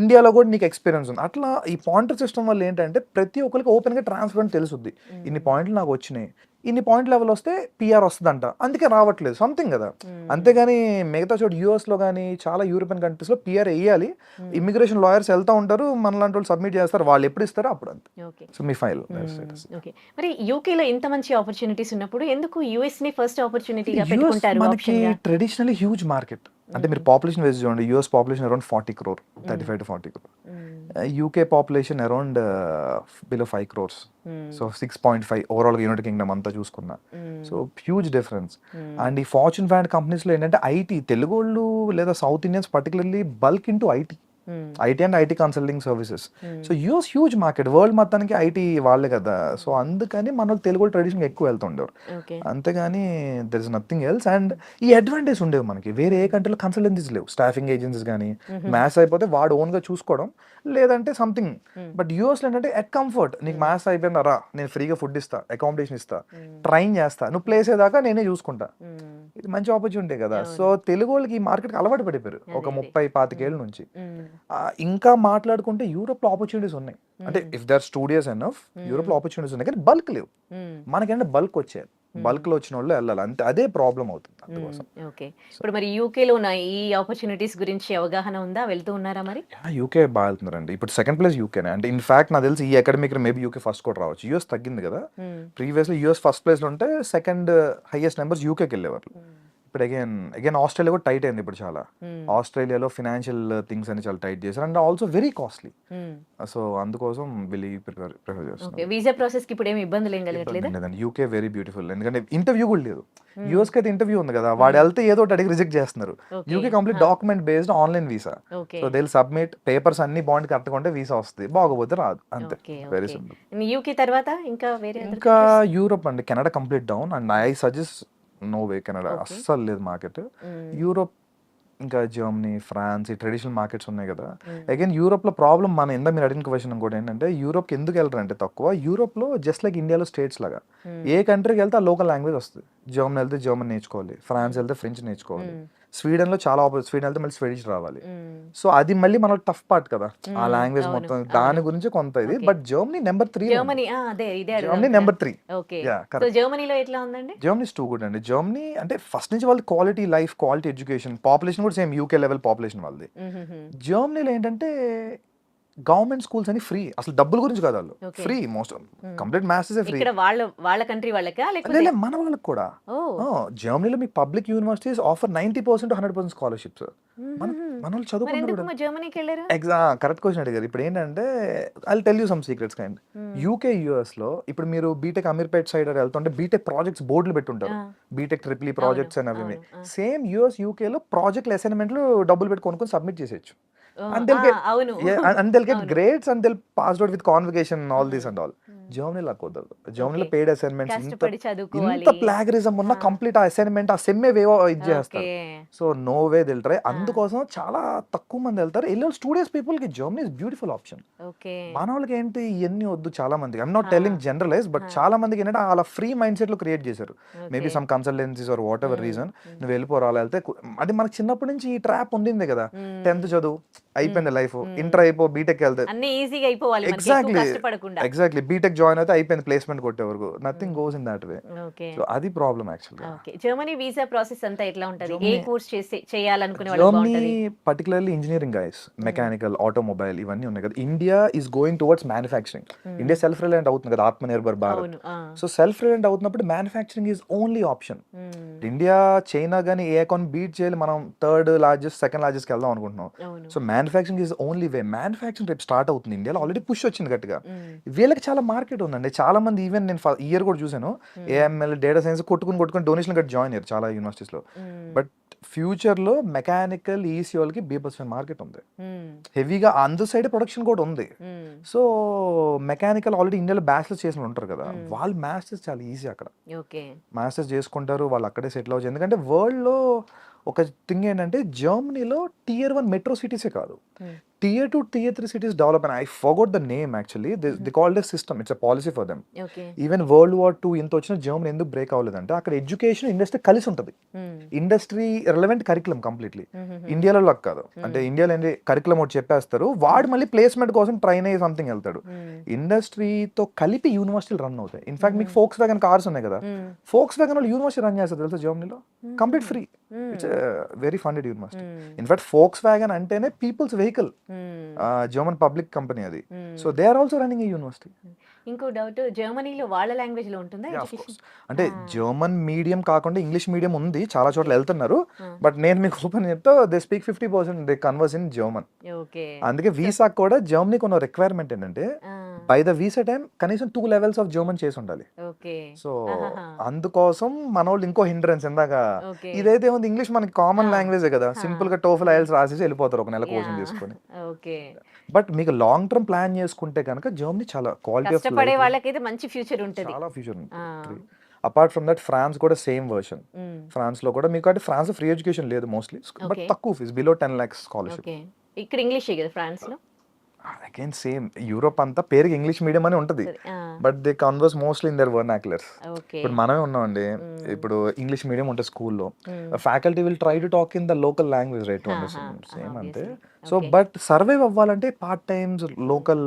ఇండియాలో కూడా నీకు ఎక్స్పీరియన్స్ ఉంది. అట్లా ఈ పాయింటర్ సిస్టమ్ వల్ల ఏంటంటే ప్రతి ఒక్కరికి ఓపెన్ గా ట్రాన్స్పరెంట్ తెలుసుద్ది, ఇన్ని పాయింట్లు నాకు వచ్చినాయి, ఇన్ని పాయింట్ లెవెల్ వస్తే పిఆర్ వస్తుందంట, అందుకే రావట్లేదు సంథింగ్ కదా. అంతేగాని మిగతా చోటు యూఎస్ లో కానీ చాలా యూరోపియన్ కంట్రీస్ లో పిఆర్ వేయాలి, ఇమిగ్రేషన్ లాయర్స్ వెళ్తా ఉంటారు, మనలాంటి వాళ్ళు సబ్మిట్ చేస్తారు, వాళ్ళు ఎప్పుడు ఇస్తారో అప్పుడు అంతే. సో మీ ఫైల్. మరి యూకేలో ఇంత మంచి ఆపర్చునిటీస్ ఉన్నప్పుడు ఎందుకు యూఎస్ ని ఫస్ట్ ఆపర్చునిటీగా పెట్టుకుంటారు? మనకి ట్రెడిషనల్లీ హ్యూజ్ మార్కెట్, అంటే మీరు పాపులేషన్ వేసి చూడండి, US population around 40 crore, 35 to 40 crore. UK population around below 5 crores, so 6.5 overall united Kingdom అంతా చూసుకున్నా. So huge difference. అండ్ ఈ ఫార్చ్యూన్ 500 కంపెనీస్లో ఏంటంటే ఐటీ, తెలుగు వాళ్ళు లేదా south Indians particularly bulk into IT and IT consulting services. So US huge market, world మొత్తానికి IT వాళ్ళే కదా. సో అందుకని మన తెలుగు ట్రెడిషన్ ఎక్కువ వెళ్తుండేవారు, అంతేగాని there is nothing else. And ఈ అడ్వాంటేజ్ ఉండేవి మనకి, వేరే ఏ కంట్రీలో కన్సల్టెన్సీస్ లేవు, స్టాఫింగ్ ఏజెన్సీస్ కానీ, మ్యాథ్స్ అయిపోతే వాడు ఓన్ గా చూసుకోవడం లేదంటే సంథింగ్. బట్ యూఎస్ లో ఏంటంటే ఎట్ కంఫర్ట్, నీకు మ్యాథ్స్ అయిపోయిందా రా, నేను ఫ్రీగా ఫుడ్ ఇస్తా, అకామిడేషన్ ఇస్తా, ట్రైన్ చేస్తా, నువ్వు ప్లేస్ అయ్యేదాకా నేనే చూసుకుంటా. ఇది మంచి ఆపర్చునిటీ కదా. సో తెలుగు వాళ్ళకి ఈ మార్కెట్ అలవాటు పడిపోయారు ఒక 30-25 ఏళ్ళ నుంచి. ఇంకా మాట్లాడుకుంటే యూరోప్ లో ఆపర్చునిటీస్ ఉన్నాయి, అంటే if there studios enough Europe లో ఆపర్చునిటీస్ ఉన్నాయి, కానీ బల్క్ లేవు. మనకేంటే బల్క్ వచ్చాయి, బల్క్ లో వచ్చిన వాళ్ళు వెళ్ళాలి, అంతే, అదే ప్రాబ్లం అవుతుంది అందుకోసం. ఓకే, ఇప్పుడు మరి యూకేలో ఉన్న ఈ ఆపర్చునిటీస్ గురించి అవగాహన ఉందా? వెళ్తూ ఉన్నారా మరి? యూకే బాగా వెళ్తున్నారండి, ఇప్పుడు సెకండ్ ప్లేస్ యూకేనే. అంటే ఇన్ఫాక్ట్ నాకు తెలిసి ఈ అకాడమిక్ మేబీ యూకే ఫస్ట్ కూడా రావచ్చు. యూఎస్ తగ్గింది కదా, ప్రీవియస్లీ యూఎస్ ఫస్ట్ ప్లేస్ లో ఉంటే సెకండ్ హైయెస్ట్ నెంబర్స్ యూకేకి వెళ్ళేవాళ్ళు. ఇప్పుడు అగైన్ ఆస్ట్రేలియా కూడా టైట్ అయింది ఇప్పుడు చాలా. ఆస్ట్రేలియాలో ఫినాన్షియల్ థింగ్స్ అని చాలా టైట్ చేశారు, and also very costly. So అందుకోసం వీళ్ళు ప్రిఫర్ చేస్తారు. వీసా ప్రాసెస్ కి ఇప్పుడు ఏమి ఇబ్బందులు ఏం కలగట్లేదా? లేదండి, యూకే వెరీ బ్యూటిఫుల్. ఎందుకంటే ఇంటర్వ్యూ కూడా లేదు, యూఎస్ కి అయితే ఇంటర్వ్యూ ఉంది కదా, వాడు వెళ్తే ఏదో ఒకటి అడిగి రిజెక్ట్ చేస్తున్నారు. UK complete document based online visa. So they will submit papers అన్ని బాండ్ కరెక్ట్గా ఉంటే వీసా వస్తుంది, బాగోపోతే రాదు, అంతే. Very simple. యూకే తర్వాత ఇంకా వేరే ఇంకా యూరోప్ అండి, Canada complete down, and I suggest no way Canada, అస్సలు లేదు మార్కెట్. యూరోప్ ఇంకా జర్మనీ, ఫ్రాన్స్, ఈ ట్రెడిషనల్ మార్కెట్స్ ఉన్నాయి కదా. అగైన్ యూరోప్ లో ప్రాబ్లం, మన ఇందా మీరు అడిగిన క్వశ్చన్ ఇంకోటి ఏంటంటే, యూరోప్ ఎందుకు వెళ్తారు అంటే తక్కువ, యూరోప్ లో జస్ట్ లైక్ ఇండియాలో స్టేట్స్ లాగా ఏ కంట్రీకి వెళ్తే ఆ లోకల్ లాంగ్వేజ్ వస్తుంది. జర్మనీ వెళ్తే జర్మన్ నేర్చుకోవాలి, ఫ్రాన్స్ వెళ్తే ఫ్రెంచ్ నేర్చుకోవాలి, స్వీడన్ లో చాలా స్వీడన్ వెళ్తే మళ్ళీ స్వీడిష్ రావాలి. సో అది మళ్ళీ మన టఫ్ పార్ట్ కదా ఆ లాంగ్వేజ్ మొత్తం, దాని గురించి కొంత ఇది. But Germany number 3, Germany number 3. జర్మనీలో ఎట్లా ఉందండి? జర్మనీ ఇస్ టూ గుడ్ అండి. జర్మనీ అంటే ఫస్ట్ నుంచి వాళ్ళది quality life, quality education, population కూడా సేమ్ యూకే లెవెల్ పాపులేషన్ వాళ్ళది. జర్మనీలో ఏంటంటే గవర్నమెంట్ స్కూల్స్ అని ఫ్రీ, అసలు డబ్బుల గురించి కాదు, వాళ్ళు Okay. Free, most complete maths free. ఇక్కడ వాళ్ళ కంట్రీ వాళ్ళకా లేకపోతే లేదు, మన వాళ్ళకి కూడా. జర్మనీలో మీ పబ్లిక్ యూనివర్సిటీస్ ఆఫర్ 90% 100% స్కాలర్షిప్స్. మన వాళ్ళు మరి చదువుకుంటారు ఎందుకు కూడా. జర్మనీకి వెళ్ళారు? కరెక్ట్ క్వశ్చన్ అడిగారు. ఇప్పుడు ఏంటంటే I tell you some secrets kind. UK US లో ఇప్పుడు మీరు బీటెక్ అమీర్పేట్ సైడ్ వెళ్తుంటే బీటెక్ ప్రాజెక్ట్స్ బోర్డులు పెట్టుంటారు, బీటెక్ ట్రిపుల్ ప్రాజెక్ట్స్ అని అవి. సేమ్ యుఎస్ యూకే లో ప్రాజెక్ట్ అసైన్మెంట్లు డబ్బులు పెట్టి కొనుక్కొని సబ్మిట్ చేసేయచ్చు. And they'll get, అవును and they'll get grades and they'll pass out with convocation and all this and all. జర్మనీలో కుదరదు. జర్మనీలో పెయిడ్ అసైన్మెంట్స్ కష్టపడి చదువుకోవాలి. ఇంత ప్లాగరిజం ఉన్న కంప్లీట్ ఆ అసైన్మెంట్ ఆ సెమ్మే వేవో ఇది చేస్తారు. సో నో వే దిల్ ట్రై. అందుకోసం చాలా తక్కువ మంది వెళ్తారు. వెళ్ళిన స్టూడెంట్స్ పీపుల్ కి Germany is beautiful option. Okay మన వాళ్ళకి ఏంటి ఇవన్నీ వద్దు చాలా మందికి. I'm not telling generalize, but చాలా మందికి ఏంటంటే అలా ఫ్రీ మైండ్ సెట్ లో క్రియేట్ చేశారు. Maybe some consultancies or whatever reason. నువ్వు వెళ్ళిపోరా అలా వెళ్తే అది మనకి చిన్నప్పటి నుంచి ఈ ట్రాప్ ఉండింది కదా. 10th చదువు అయిపోయింది లైఫ్, ఇంటర్ అయిపో బీటెక్ వెళ్తే అన్ని ఈజీగా అయిపోవాలి మనకి, ఎక్కువ ఎగ్జాక్ట్లీ కష్టపడకుండా. ఎగ్జాక్ట్లీ బీటెక్ జాయిన్ అయితే అయిపోయింది, ప్లేస్మెంట్ కొట్టే వరకు nothing goes in that way. Okay so అది problem actually. Okay Germany visa process అంతా ఎట్లా ఉంటది? ఏ కోర్స్ చేయాలనుకునే వాళ్ళు జర్మనీ బాగుంటది? Particularly engineering guys, mechanical, automobile ఇవన్నీ ఉన్నాయి కదా. India is going towards manufacturing. India self reliant అవుతుంది కదా, ఆత్మనిర్భర్ భారత్. అవును సో సెల్ఫ్ రిలయంట్ అవుతున్నప్పుడు manufacturing is only option. India China కానీ ఏ అకౌంట్ బీట్ చేయాలి, మనం థర్డ్ లార్జెస్ట్ సెకండ్ లార్జెస్ట్ వెళ్దాం అనుకుంటున్నాం. అవును so manufacturing is only way. Manufacturing రేపు స్టార్ట్ అవుతుంది ఇండియాలో, ఆల్రెడీ పుష్ వచ్చింది గట్టిగా. వీళ్ళకి చాలా మార్కెట్ ఉందండి. చాలా మంది ఈవెన్ నేను ఇయర్ కూడా చూసాను, ఏఎంఎల్ డేటా సైన్స్ కొట్టుకుని డొనేషన్ కట్టి జాయిన్ అయ్యారు చాలా యూనివర్సిటీస్ లో. బట్ ఫ్యూచర్ లో మెకానికల్ ఈసీ వాళ్ళకి బీభత్సమైన మార్కెట్ ఉంది, హెవీగా అందర్ సైడ్ ప్రొడక్షన్ కూడా ఉంది. సో మెకానికల్ ఆల్రెడీ ఇండియాలో బ్యాచిలర్స్ చేసిన వాళ్ళు ఉంటారు కదా, వాళ్ళు మాస్టర్స్ చాలా ఈజీ అక్కడ ఓకే మాస్టర్స్ చేసుకుంటారు, వాళ్ళు అక్కడే సెటిల్ అవ్వచ్చు. ఎందుకంటే వరల్డ్ లో ఒక థింగ్ ఏంటంటే జర్మనీలో Tier 1 మెట్రో సిటీసే కాదు, Tier 2 Tier 3 cities develop, and I forgot the name actually. They called a system. It's a policy for them. Okay even World War II ఇంత వచ్చిన జర్మనీ ఎందుకు బ్రేక్ అవ్వలేదంటే అక్కడ ఎడ్యుకేషన్ ఇండస్ట్రీ కలిసి ఉంటుంది. Industry relevant curriculum completely. ఇండియాలో లాగా కాదు. అంటే ఇండియాలో ఏంటి కరికులం ఒకటి చెప్పేస్తారు, వాడు మళ్ళీ ప్లేస్మెంట్ కోసం ట్రైన్ అయ్యి సంథింగ్ వెళ్తాడు. ఇండస్ట్రీతో కలిపి యూనివర్సిటీలు రన్ అవుతాయి. ఇన్ఫాక్ట్ మీకు ఫోక్స్ వ్యాగన్ కార్స్ ఉన్నాయి కదా, ఫోక్స్ వ్యాగన్ వాళ్ళు యూనివర్సిటీ రన్ చేస్తారు తెలుసా జర్మనీలో, complete free. It's very funded university. In fact Volkswagen అంటేనే people's vehicle, German public company అది. So they are also running a university. ఇంకో డౌట్, జర్మనీలో వాళ్ళ లాంగ్వేజ్ లో ఉంటుందా Yeah, of ఎడ్యుకేషన్? course. అంటే జర్మన్ మీడియం కాకుండా ఇంగ్లీష్ మీడియం ఉంది, చాలా చోట్ల వెళ్తున్నారు. బట్ నేను మీకు ఓపెన్ చెప్తా, they speak 50% they converse in German. Okay అందుకే వీసా కూడా జర్మనీకి ఉన్న రిక్వైర్మెంట్ ఏంటంటే బై ద వీసా టైం కనీసం 2 levels ఆఫ్ జర్మన్ చేసి ఉండాలి. ఓకే సో అందుకోసం మన వాళ్ళు ఇంకో హిండ్రెన్స్ ఇందాక ఓకే ఇదైతే ఉంది, ఇంగ్లీష్ మనకి కామన్ లాంగ్వేజే కదా, సింపుల్ గా టోఫల్ ఐఎల్స్ రాసేసి వెళ్ళిపోతారు ఒక నెల కోచింగ్ తీసుకొని. ఓకే బట్ మీకు లాంగ్ టర్మ్ ప్లాన్ చేసుకుంటే కనుక జర్మనీ చాలా క్వాలిటీ ఆఫ్ కష్టపడే వాళ్ళకైతే మంచి ఫ్యూచర్ ఉంటది. చాలా ఫ్యూచర్ ఉంటుంది. అపార్ట్ ఫ్రమ్ దట్ ఫ్రాన్స్ కూడా సేమ్ వర్షన్. ఫ్రాన్స్ లో కూడా మీకు అంటే ఫ్రాన్స్ ఫ్రీ ఎడ్యుకేషన్ లేదు మోస్ట్లీ, బట్ Okay. తక్కువ fees, below 10 lakhs scholarship. Okay ఇక్కడ ఇంగ్లీషే కదా ఫ్రాన్స్ లో? అగైన్ సేమ్, యూరోప్ అంతా పేరుకి ఇంగ్లీష్ మీడియం అని ఉంటుంది, ఆ, but they converse mostly in their vernaculars. Okay ఇప్పుడు మనమే ఉన్నామండి, ఇప్పుడు ఇంగ్లీష్ మీడియం ఉంటే స్కూల్లో faculty will try to talk in the local language right to understand, same అంతే. సో బట్ సర్వైవ్ అవ్వాలంటే part times local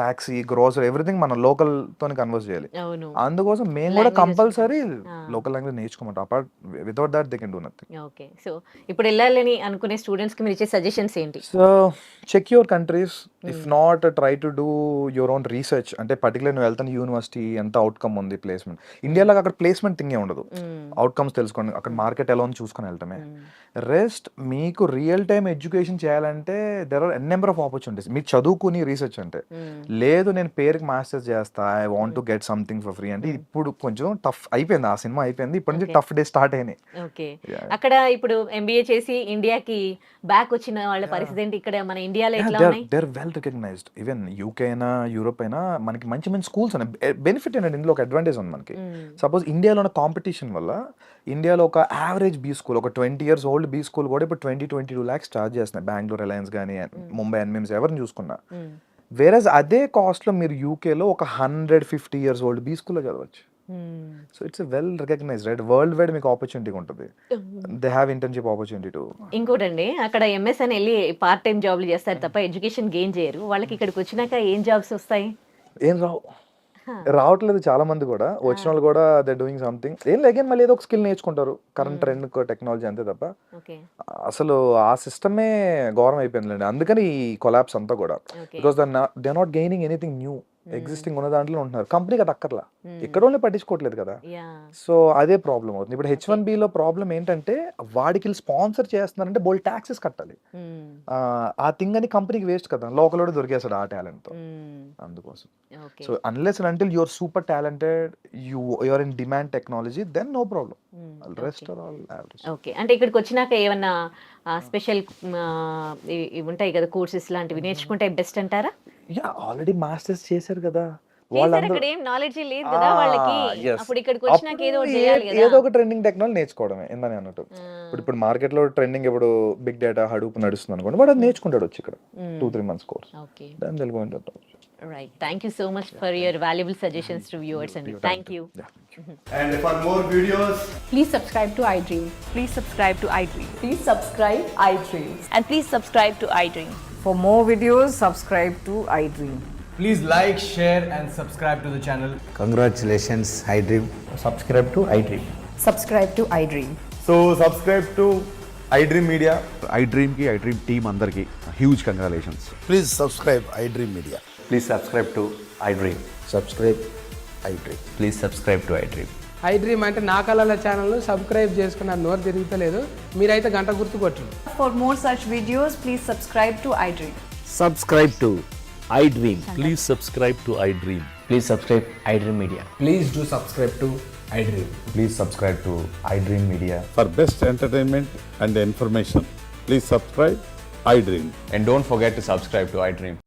taxi grocery everything మనం local తోని కన్వర్స్ చేయాలి. అవును అందుకోసం మేము కూడా Languages కంపల్సరీ ఆ. లోకల్ లాంగ్వేజ్ నేర్చుకోమంటాం. Apart without that they can do nothing. Okay so ఇప్పుడు వెళ్ళాలని అనుకునే స్టూడెంట్స్ కి మీరు ఇచ్చే సజెషన్స్ ఏంటి? So check your countries, if not try to do your own research. అంటే పర్టికులర్ నువ్వు వెళ్తాను యూనివర్సిటీ ఎంత అవుట్కమ్ ఉంది, ప్లేస్మెంట్. ఇండియాలో అక్కడ ప్లేస్మెంట్ థింగే ఉండదు, అవుట్కమ్స్ తెలుసుకోండి, అక్కడ మార్కెట్ ఎలా ఉంది చూసుకొని వెళ్ళటమే. రెస్ట్ మీకు రియల్ టైమ్ ఎడ్యుకేషన్ చేయాలంటే there are n number of opportunities. మీరు చదువుకుని రీసెర్చ్ అంటే లేదు, నేను పేరుకి మాస్టర్స్ చేస్తా, I want to get something for free అంటే ఇప్పుడు కొంచెం టఫ్ అయిపోయింది, ఆ సినిమా అయిపోయింది, ఇప్పటి నుంచి టఫ్ డే స్టార్ట్ అయినాయి. ఓకే అక్కడ ఇప్పుడు ఎంబీఏ చేసి ఇండియాకి బ్యాక్ వచ్చిన వాళ్ళ పరిస్థితి ఏంటి? ఇక్కడ మన ఇండియాలో ఎట్లా ఉన్నాయి? They're well recognised. Even UK అయినా యూరోప్ అయినా మనకి మంచి మంచి స్కూల్స్ ఉన్నాయి. బెనిఫిట్ ఏంటంటే ఇందులో ఒక అడ్వాంటేజ్ ఉంది మనకి. సపోజ్ ఇండియాలో ఉన్న కాంపిటీషన్ వల్ల ఇండియాలో ఒక యావరేజ్ బీ స్కూల్, ఒక 20 years old బీ స్కూల్ కూడా ఇప్పుడు 20-22 lakhs చార్జ్ చేస్తున్నాయి. బెంగళూరు రిలయన్స్ కానీ ముంబై ఎన్ఎంస్ ఎవరిని చూసుకున్నా. వేరేజ్ అదే కాస్ట్ లో మీరు యూకేలో ఒక 150 years old బీ స్కూల్లో చదవచ్చు. So it's well recognised right, world wide మీకు ఆపర్చునిటీ ఉంటుంది. They have internship opportunity too. ఇంకోటండి అక్కడ ఎంఎస్ అని వెళ్ళి పార్ట్ టైం జాబ్లు చేస్తారు తప్ప ఎడ్యుకేషన్ గెయిన్ చేయరు. వాళ్ళకి ఇక్కడికి వచ్చినాక ఏం జాబ్స్ వస్తాయి? ఏం రావు, రావట్లేదు చాలా మంది కూడా, వచ్చిన వాళ్ళు కూడా దే డూయింగ్ సంథింగ్ ఏం లేక మళ్ళీ ఏదో ఒక స్కిల్ నేర్చుకుంటారు, కరెంట్ ట్రెండ్ టెక్నాలజీ అంతే తప్ప ఓకే అసలు ఆ సిస్టమే ఘోరం అయిపోయిందండి. అందుకని ఈ కొలాప్స్ అంతా కూడా, okay because they not gaining anything new, existing ఉన్న దాంట్లో ఉంటున్నారు, కంపెనీకి అది అక్కర్లా, ఇక్కడ వాళ్ళని పట్టించుకోవట్లేదు కదా. యా సో అదే ప్రాబ్లం అవుతుంది ఇప్పుడు. H1B లో ప్రాబ్లం ఏంటంటే వాడికి స్పాన్సర్ చేస్తున్నారంటే బోల్ ట్యాక్సెస్ కట్టాలి, ఆ థింగ్ అని కంపెనీకి వేస్ట్ కదా, లోకల్ కూడా దొరికేస్తాడు ఆ టాలెంట్ తో, అందుకోసం. Okay so unless and until your super talented, you're in demand technology, then no problem, rest are all average. Okay అంటే ఇక్కడికి వచ్చినాక ఏమన్నా స్పెషల్ ఉంటాయి కదా కోర్సెస్ లాంటివి నేర్చుకుంటే బెస్ట్ అంటారా? యా ఆల్రెడీ మాస్టర్స్ చేశారు కదా చేశారు, వాళ్ళందరూ. అక్కడ ఏం నాలెడ్జ్ లేదు కదా వాళ్ళకి, yes. అప్పుడు ఇక్కడికి వచ్చినాక ఏదో ఒకటి చేయాలి ఏదో కదా. ఒక ట్రెండింగ్ టెక్నాలజీ నేర్చుకోవడమే ఏందని అన్నట్టు. ఇప్పుడు మార్కెట్ లో ట్రెండింగ్ ఇప్పుడు బిగ్ డేటా హడూప్ నడుస్తుంది అనుకోండి, వాడు అది నేర్చుకుంటాడు వచ్చి ఇక్కడ 2-3 months కోర్స్, ఓకే దాని తెలుగు ఏంటంటే. Right, thank you so much for your valuable suggestions to viewers అండి. Thank you. And for more videos, Please subscribe to iDream. Please subscribe to iDream. Please subscribe iDream. And please subscribe to iDream. For more videos, subscribe to iDream. please like, share, and subscribe to the channel. Congratulations, iDream. Subscribe to iDream. Subscribe to iDream. So subscribe to iDream Media. iDream की iDream team अंदर की huge congratulations. Please subscribe iDream Media. Please subscribe to iDream. Subscribe iDream. Please subscribe to iDream. iDream అంటే నా కళల ఛానల్ను subscribe చేసుకున్న నోరు తిరుగుతలేదు, మీరైతే గంట గుర్తు కొట్టండి. For more such videos, please subscribe to iDream. Subscribe to iDream. Please subscribe to iDream. Please subscribe iDream Media. Please do subscribe to iDream. Please subscribe to iDream Media. For best entertainment and information, please subscribe iDream. And don't forget to subscribe to iDream.